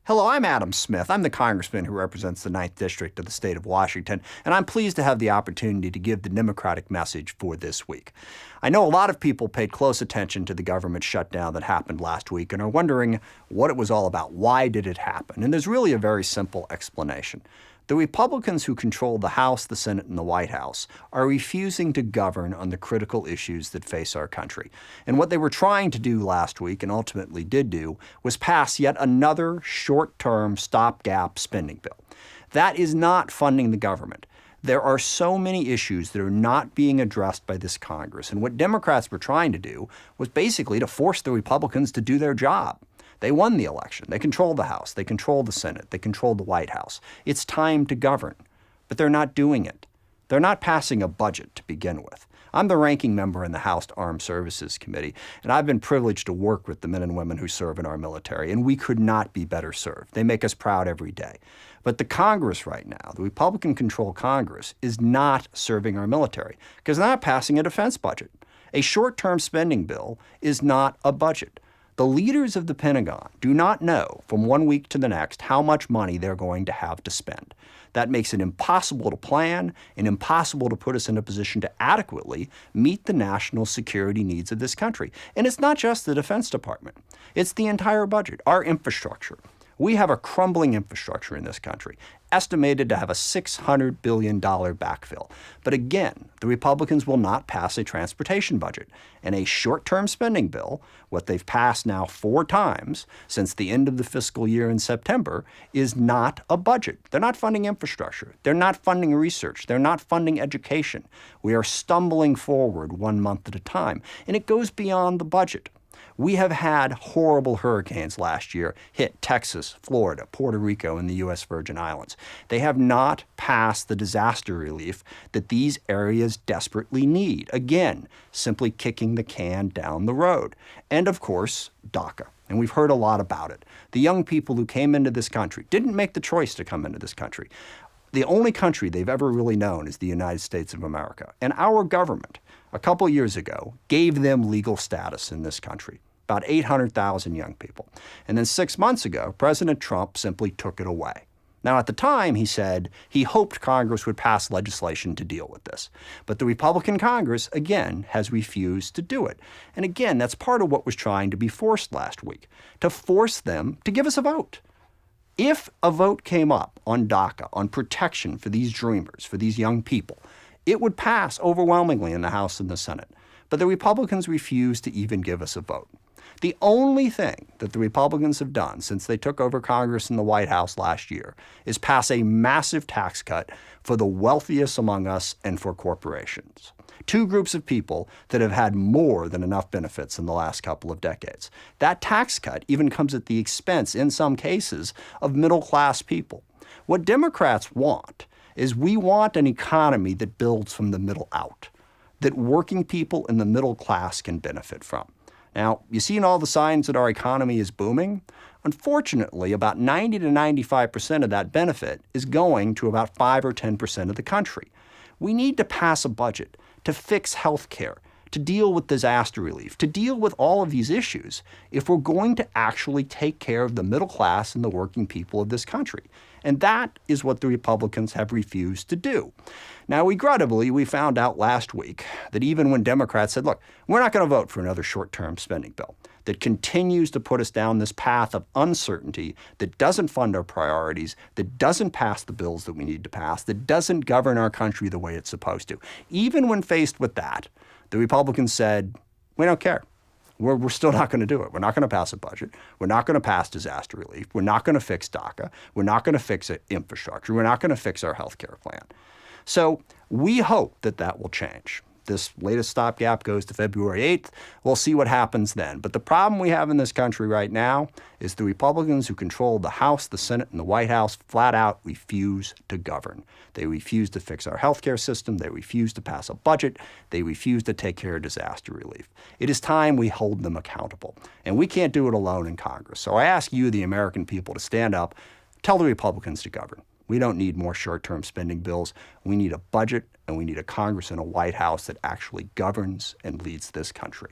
Hello, I'm Adam Smith. I'm the congressman who represents the 9th District of the state of Washington, and I'm pleased to have the opportunity to give the Democratic message for this week. I know a lot of people paid close attention to the government shutdown that happened last week and are wondering what it was all about. Why did it happen? And there's really a very simple explanation. The Republicans who control the House, the Senate, and the White House are refusing to govern on the critical issues that face our country. And what they were trying to do last week, and ultimately did do, was pass yet another short-term stopgap spending bill. That is not funding the government. There are so many issues that are not being addressed by this Congress. And what Democrats were trying to do was basically to force the Republicans to do their job. They won the election. They control the House. They control the Senate. They control the White House. It's time to govern. But they're not doing it. They're not passing a budget to begin with. I'm the ranking member in the House Armed Services Committee, and I've been privileged to work with the men and women who serve in our military, and we could not be better served. They make us proud every day. But the Congress right now, the Republican-controlled Congress, is not serving our military because they're not passing a defense budget. A short-term spending bill is not a budget. The leaders of the Pentagon do not know from one week to the next how much money they're going to have to spend. That makes it impossible to plan and impossible to put us in a position to adequately meet the national security needs of this country. And it's not just the Defense Department. It's the entire budget, our infrastructure. We have a crumbling infrastructure in this country, estimated to have a $600 billion backfill. But again, the Republicans will not pass a transportation budget. And a short-term spending bill, what they've passed now 4 times since the end of the fiscal year in September, is not a budget. They're not funding infrastructure. They're not funding research. They're not funding education. We are stumbling forward 1 month at a time. And it goes beyond the budget. We have had horrible hurricanes last year hit Texas, Florida, Puerto Rico, and the U.S. Virgin Islands. They have not passed the disaster relief that these areas desperately need. Again, simply kicking the can down the road. And of course, DACA. And we've heard a lot about it. The young people who came into this country didn't make the choice to come into this country. The only country they've ever really known is the United States of America. And our government, a couple years ago, gave them legal status in this country, about 800,000 young people. And then 6 months ago, President Trump simply took it away. Now, at the time, he said he hoped Congress would pass legislation to deal with this. But the Republican Congress, again, has refused to do it. And again, that's part of what was trying to be forced last week, to force them to give us a vote. If a vote came up on DACA, on protection for these dreamers, for these young people, it would pass overwhelmingly in the House and the Senate. But the Republicans refused to even give us a vote. The only thing that the Republicans have done since they took over Congress and the White House last year is pass a massive tax cut for the wealthiest among us and for corporations. 2 groups of people that have had more than enough benefits in the last couple of decades. That tax cut even comes at the expense, in some cases, of middle-class people. What Democrats want is we want an economy that builds from the middle out, that working people in the middle class can benefit from. Now, you've seen all the signs that our economy is booming. Unfortunately, about 90 to 95% of that benefit is going to about 5 or 10% of the country. We need to pass a budget to fix health care, to deal with disaster relief, to deal with all of these issues if we're going to actually take care of the middle class and the working people of this country. And that is what the Republicans have refused to do. Now, regrettably, we found out last week that even when Democrats said, look, we're not going to vote for another short-term spending bill that continues to put us down this path of uncertainty, that doesn't fund our priorities, that doesn't pass the bills that we need to pass, that doesn't govern our country the way it's supposed to. Even when faced with that, the Republicans said, we don't care. We're still not going to do it. We're not going to pass a budget. We're not going to pass disaster relief. We're not going to fix DACA. We're not going to fix infrastructure. We're not going to fix our health care plan. So we hope that that will change. This latest stopgap goes to February 8th. We'll see what happens then. But the problem we have in this country right now is the Republicans who control the House, the Senate, and the White House flat out refuse to govern. They refuse to fix our healthcare system. They refuse to pass a budget. They refuse to take care of disaster relief. It is time we hold them accountable. And we can't do it alone in Congress. So I ask you, the American people, to stand up, tell the Republicans to govern. We don't need more short-term spending bills. We need a budget, and we need a Congress and a White House that actually governs and leads this country.